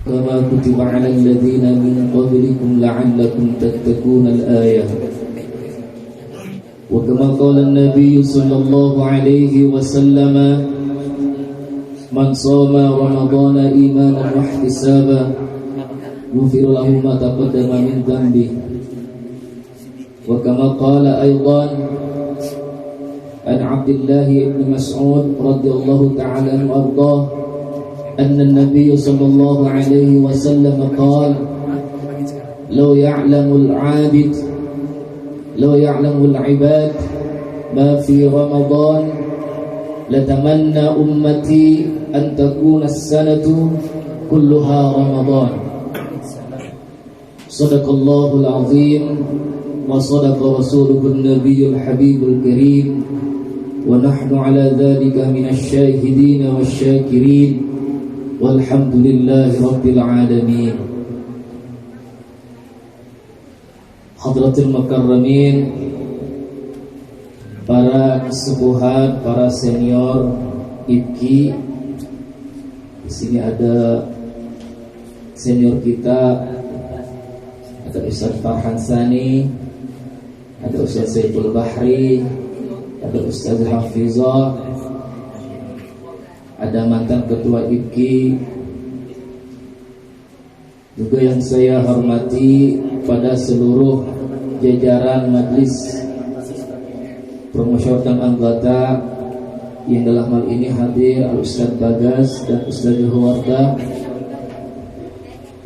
كما كتب على الذين من قبلكم لعلكم تتقون الآية. وكما قال النبي صلى الله عليه وسلم من صام رمضان إيمانا واحتسابا غفر له ما تقدم من ذنبه. وكما قال أيضا عن عبد الله بن مسعود رضي الله تعالى عنه وأرضاه أن النبي صلى الله عليه وسلم قال لو يعلم العباد ما في رمضان لتمنى أمتي أن تكون السنة كلها رمضان. صدق الله العظيم وصدق رسوله النبي الحبيب الكريم ونحن على ذلك من الشاهدين والشاكرين والحمد لله رب العالمين. Hadratul Mukarramin, para kesepuhan, para senior IPKI. Di sini ada senior kita, ada Ustaz Farhan Sani, ada Ustaz Saiful Bahri, ada Ustaz Hafizah, ada mantan ketua IPKI, juga yang saya hormati pada seluruh jajaran majlis promosi dan anggota yang dalam hal ini hadir Al-Ustaz Bagas dan Ustaz Juhwarda.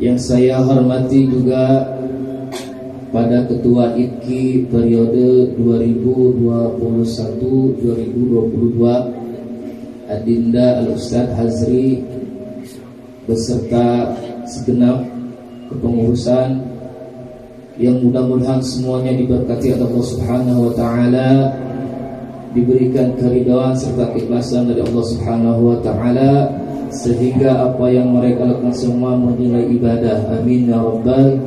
Yang saya hormati juga pada ketua IPKI periode 2021-2022 Adinda Al-Ustaz Hazri beserta segenap kepengurusan, yang mudah-mudahan semuanya diberkati oleh Allah Subhanahu wa taala, diberikan keridhaan serta keikhlasan dari Allah Subhanahu wa taala, sehingga apa yang mereka lakukan semua menilai ibadah. Amin ya rabbal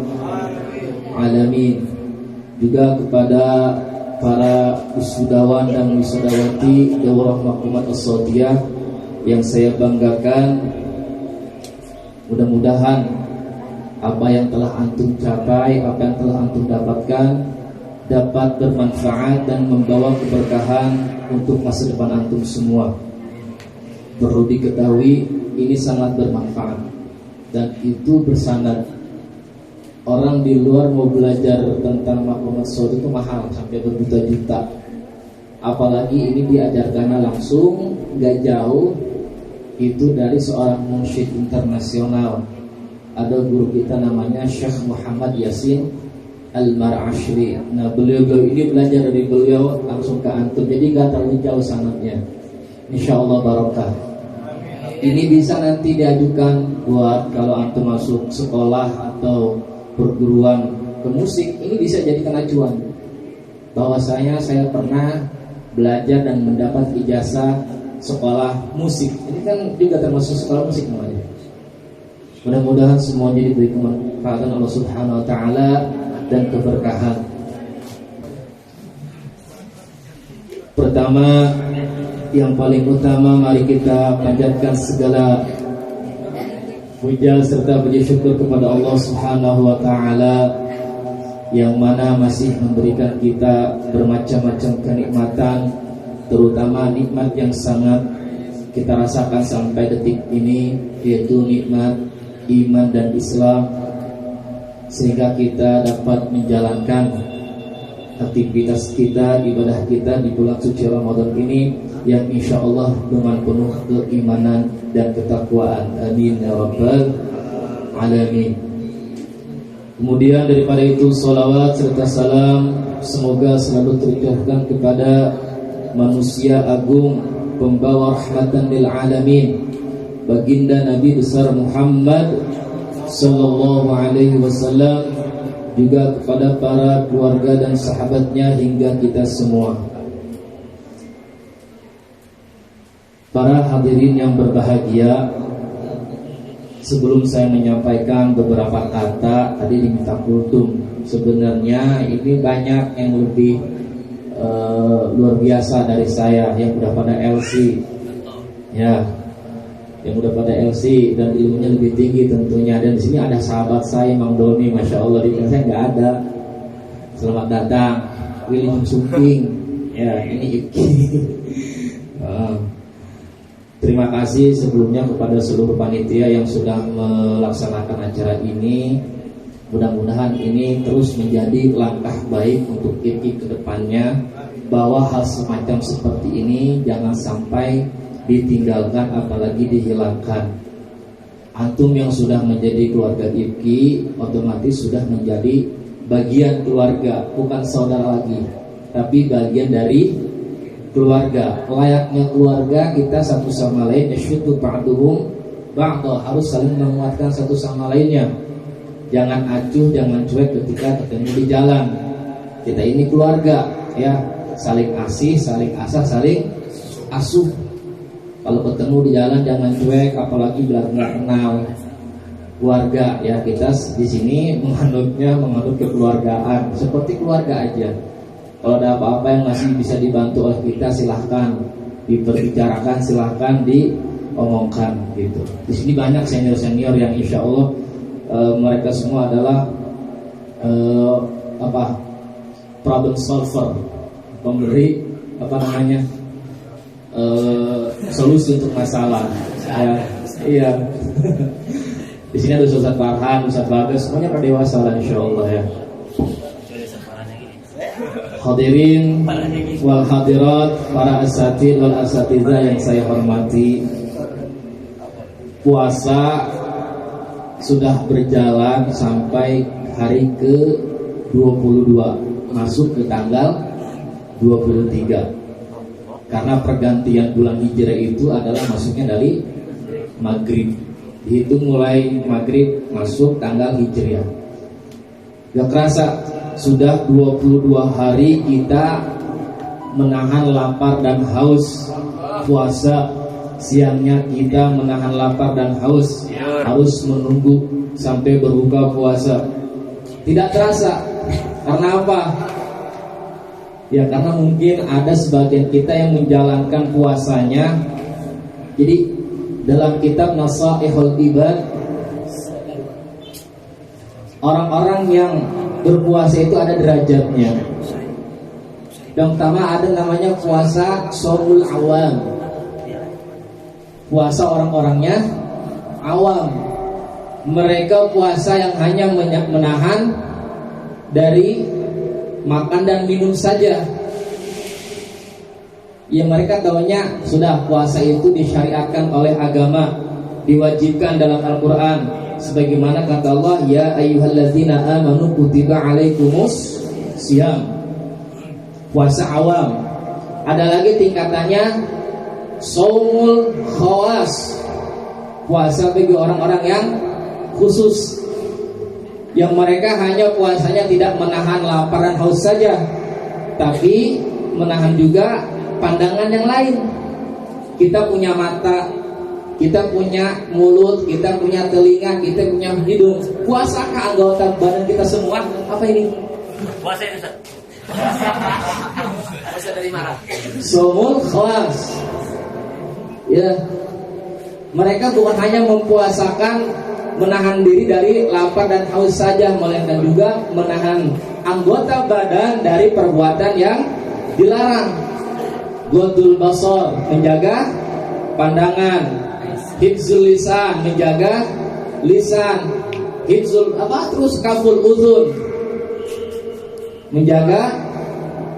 alamin. Juga kepada para wisudawan dan wisudawati Daurah Mahkumat As-Sawtiyah yang saya banggakan, mudah-mudahan apa yang telah antum capai, apa yang telah antum dapatkan dapat bermanfaat dan membawa keberkahan untuk masa depan antum semua. Perlu diketahui ini sangat bermanfaat dan itu bersanad. Orang di luar mau belajar tentang Mahkumat As-Sawtiyah itu mahal, sampai berjuta-juta. Apalagi ini diajarkannya langsung, gak jauh itu dari seorang munsyid internasional. Ada guru kita namanya Syekh Muhammad Yasin Al-Mar'ashri. Nah, beliau ini belajar dari beliau langsung ke antum, jadi gak terlalu jauh sanadnya. Insyaallah barokah. Ini bisa nanti diajukan buat kalau antum masuk sekolah atau perguruan ke musik, ini bisa jadi acuan bahwasanya saya pernah belajar dan mendapat ijazah sekolah musik. Ini kan juga termasuk sekolah musik namanya. Mudah-mudahan semuanya diberi kemanfaatan Allah Subhanahu wa taala dan keberkahan. Pertama, yang paling utama, mari kita panjatkan segala puja serta puji syukur kepada Allah Subhanahu wa taala yang mana masih memberikan kita bermacam-macam kenikmatan, terutama nikmat yang sangat kita rasakan sampai detik ini, yaitu nikmat iman dan Islam, sehingga kita dapat menjalankan aktivitas kita, ibadah kita di bulan suci Ramadan ini yang insya Allah dengan penuh keimanan dan ketakwaan. Amin ya rabbal alamin. Kemudian daripada itu, salawat serta salam semoga selalu tercurahkan kepada manusia agung, pembawa rahmatan lil alamin, baginda Nabi besar Muhammad sallallahu alaihi wasallam, juga kepada para keluarga dan sahabatnya hingga kita semua. Para hadirin yang berbahagia, sebelum saya menyampaikan beberapa kata, tadi diminta kultum. Sebenarnya ini banyak yang lebih luar biasa dari saya yang udah pada LC. Ya, yang udah pada LC dan ilmunya lebih tinggi tentunya. Dan di sini ada sahabat saya Mang Doni, masya Allah, di saya nggak ada. Selamat datang, William Sumping. Ya, ini Ibki. Terima kasih sebelumnya kepada seluruh panitia yang sudah melaksanakan acara ini. Mudah-mudahan ini terus menjadi langkah baik untuk Ibki ke depannya, bahwa hal semacam seperti ini jangan sampai ditinggalkan apalagi dihilangkan. Antum yang sudah menjadi keluarga Ibki otomatis sudah menjadi bagian keluarga, bukan saudara lagi, tapi bagian dari keluarga. Layaknya keluarga, kita satu sama lain yasyuddu ba'duhum ba'da, harus saling menguatkan satu sama lainnya. Jangan acuh, jangan cuek ketika ketemu di jalan. Kita ini keluarga, ya, saling asih, saling asah, saling asuh. Kalau ketemu di jalan jangan cuek, apalagi bila nggak kenal. Keluarga, ya, kita di sini menganut kekeluargaan, seperti keluarga aja. Kalau ada apa-apa yang masih bisa dibantu oleh kita, silahkan diperbicarakan, silahkan diomongkan gitu. Di sini banyak senior-senior yang insya Allah mereka semua adalah problem solver, pemberi solusi untuk masalah. Iya. Di sini ada Ustaz Farhan, Ustaz Bagas, semuanya pada dewasa lah insyaallah ya. Hadirin wal hadirat, para asatidz wal asatidzah yang saya hormati, puasa sudah berjalan sampai hari ke-22, masuk ke tanggal 23. Karena pergantian bulan Hijrah itu adalah masuknya dari maghrib, dihitung mulai maghrib masuk tanggal Hijriah. Gak kerasa sudah 22 hari kita menahan lapar dan haus. Puasa siangnya kita menahan lapar dan haus, harus menunggu sampai berbuka puasa. Tidak terasa. Karena apa? Ya karena mungkin ada sebagian kita yang menjalankan puasanya. Jadi dalam kitab Nasaihul Ibad, orang-orang yang berpuasa itu ada derajatnya. Yang pertama ada namanya puasa shaumul awam, puasa orang-orangnya awam. Mereka puasa yang hanya menahan dari makan dan minum saja. Ya mereka tahunya sudah puasa itu disyariatkan oleh agama, diwajibkan dalam Al-Quran. Sebagaimana kata Allah, ya ayyuhalladzina amanu kutiba alaikumus siyam. Puasa awam. Ada lagi tingkatannya shaumul khawas, puasa bagi orang-orang yang khusus, yang mereka hanya puasanya tidak menahan lapar dan haus saja, tapi menahan juga pandangan yang lain. Kita punya mata, kita punya mulut, kita punya telinga, kita punya hidung. Puasa ke anggota badan kita semua. Apa ini? Puasa ini, Ustaz. Puasa dari mana? Shaumul khawas. Ya. Mereka bukan hanya mempuasakan menahan diri dari lapar dan haus saja, melainkan juga menahan anggota badan dari perbuatan yang dilarang. Ghadul basar, menjaga pandangan. Hifzul lisan, menjaga lisan. Hifzul terus kaful uzun, menjaga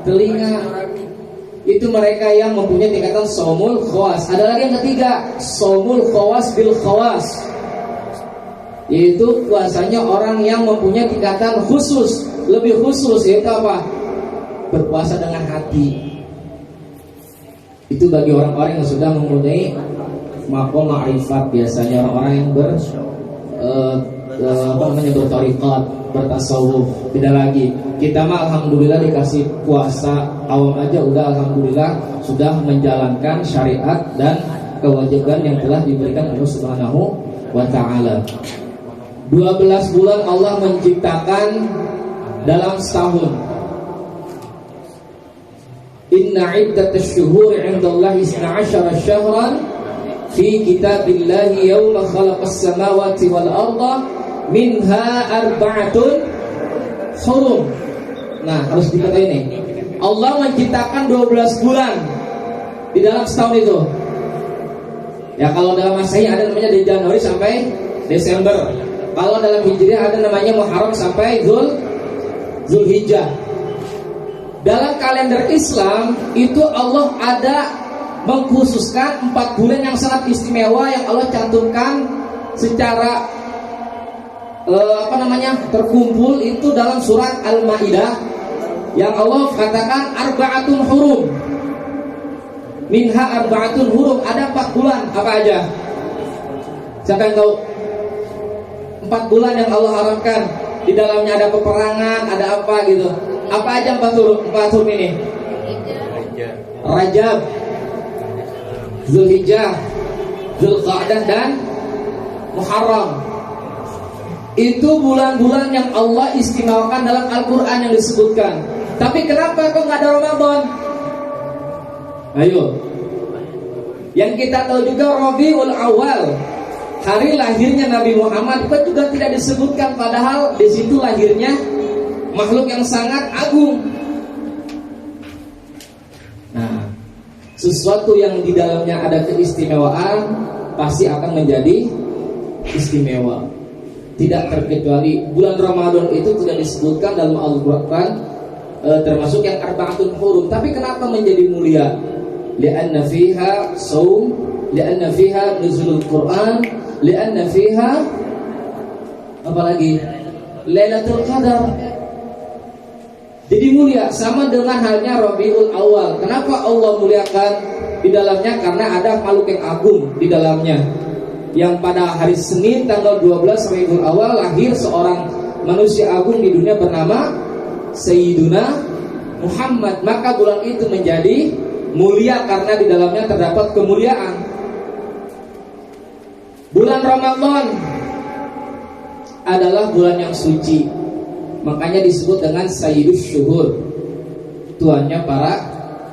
telinga. Itu mereka yang mempunyai tingkatan shaumul khawas. Ada lagi yang ketiga, shaumul khawas bil khawas, yaitu puasanya orang yang mempunyai tingkatan khusus, lebih khusus, yaitu apa? Berpuasa dengan hati. Itu bagi orang-orang yang sudah mempunyai maqam ma'rifat, biasanya orang-orang yang berthariqat, bertasawuf. Tidak lagi. Kita mah alhamdulillah dikasih puasa awam aja udah alhamdulillah sudah menjalankan syariat dan kewajiban yang telah diberikan Allah Subhanahu wa taala. 12 bulan Allah menciptakan dalam setahun. Inna iddatash syuhuri 'indallahi 12 syahran fi kitabillahi yauma khalaqas samawati wal arda minha arba'atun hurum. Nah, harus diketahui ini. Allah menciptakan 12 bulan di dalam setahun itu. Ya, kalau dalam Masehi ada namanya dari Januari sampai Desember. Kalau dalam Hijriah ada namanya Muharram sampai Zulhijjah. Dalam kalender Islam itu Allah ada mengkhususkan 4 bulan yang sangat istimewa yang Allah cantumkan secara terkumpul itu dalam surat Al-Maidah yang Allah katakan arba'atun hurum. Minha arba'atun hurum, ada 4 bulan apa aja? Siapa yang tahu? 4 bulan yang Allah haramkan, di dalamnya ada peperangan, ada apa gitu. Apa aja 4 hurum ini? Rajab, Zulhijjah, Zulqa'dah dan Muharram. Itu bulan-bulan yang Allah istimewakan dalam Al-Quran yang disebutkan. Tapi kenapa kok nggak ada Ramadan? Ayo. Yang kita tahu juga Rabiul Awal, hari lahirnya Nabi Muhammad, itu juga tidak disebutkan. Padahal di situ lahirnya makhluk yang sangat agung. Nah, sesuatu yang di dalamnya ada keistimewaan pasti akan menjadi istimewa. Tidak terkecuali bulan Ramadan itu tidak disebutkan dalam Al-Quran, termasuk yang arba'atun hurum. Tapi kenapa menjadi mulia? Li'anna fiha shaum, li'anna fiha nuzulul Quran, li'anna fiha apalagi Lailatul Qadar. Jadi mulia, sama dengan halnya Rabiul Awal. Kenapa Allah muliakan di dalamnya? Karena ada makhluk yang agung di dalamnya. Yang pada hari Senin tanggal 12 Rabiul Awal lahir seorang manusia agung di dunia bernama Sayyiduna Muhammad. Maka bulan itu menjadi mulia karena di dalamnya terdapat kemuliaan. Bulan Ramadan adalah bulan yang suci. Makanya disebut dengan Sayyidus Syuhur, tuannya para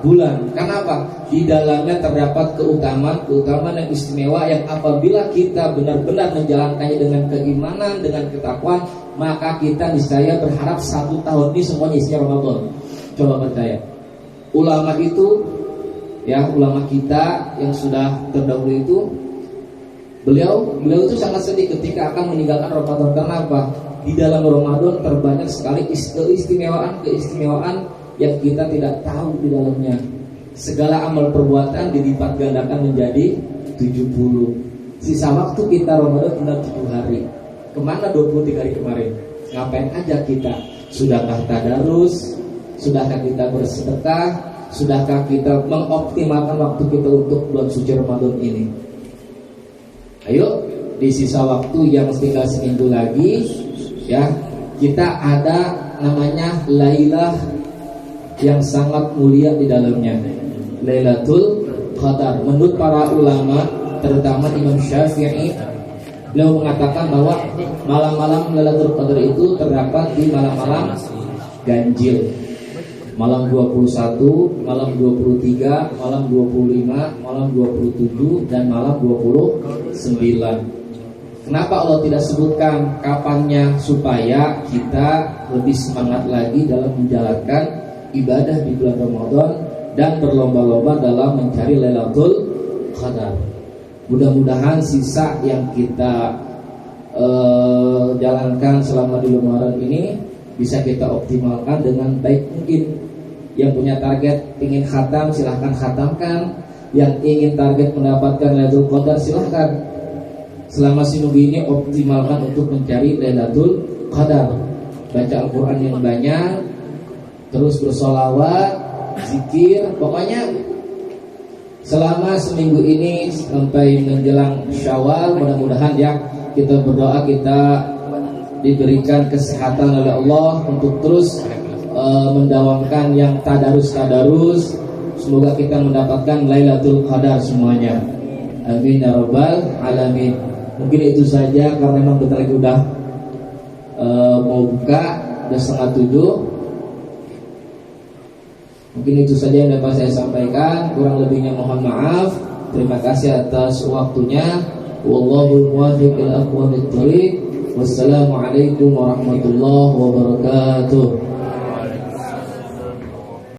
bulan. Kenapa? Di dalamnya terdapat keutamaan yang istimewa yang apabila kita benar-benar menjalankannya dengan keimanan, dengan ketakwaan, maka kita niscaya berharap 1 tahun ini semuanya isinya Ramadan. Coba percaya. Ulama itu, ya ulama kita yang sudah terdahulu itu, beliau itu sangat sedih ketika akan meninggalkan Ramadan. Kenapa? Di dalam Ramadan terbanyak sekali keistimewaan yang kita tidak tahu di dalamnya. Segala amal perbuatan dilipat gandakan menjadi 70. Sisa waktu kita Ramadan tinggal 7 hari. Kemana 23 hari kemarin? Ngapain aja kita? Sudahkah tadarus? Sudahkah kita bersedekah? Sudahkah kita mengoptimalkan waktu kita untuk bulan suci Ramadan ini? Ayo, di sisa waktu yang tinggal seminggu lagi, ya, kita ada namanya Lailah yang sangat mulia di dalamnya, Lailatul Qadar. Menurut para ulama, terutama Imam Syafi'i, beliau mengatakan bahwa malam-malam Lailatul Qadar itu terdapat di malam-malam ganjil. Malam 21, malam 23, malam 25, malam 27 dan malam 29. Kenapa Allah tidak sebutkan kapannya supaya kita lebih semangat lagi dalam menjalankan ibadah di bulan Ramadan dan berlomba-lomba dalam mencari Lailatul Qadar. Mudah-mudahan sisa yang kita jalankan selama di Ramadan ini bisa kita optimalkan dengan baik mungkin. Yang punya target ingin khatam silahkan khatamkan. Yang ingin target mendapatkan Lailatul Qadar silahkan. Selama seminggu ini optimalkan untuk mencari Lailatul Qadar. Baca Al-Quran yang banyak, terus bersolawat, zikir. Pokoknya selama seminggu ini sampai menjelang Syawal, mudah-mudahan ya kita berdoa kita diberikan kesehatan oleh Allah untuk terus mendawamkan yang tadarus. Semoga kita mendapatkan Lailatul Qadar semuanya. Amin ya rabbal alamin. Mungkin itu saja karena memang bentar lagi udah mau buka, udah 6:30. Mungkin itu saja yang dapat saya sampaikan. Kurang lebihnya mohon maaf. Terima kasih atas waktunya. Wallahu muwaffiq ila aqwamit thoriq. Wassalamualaikum warahmatullahi wabarakatuh.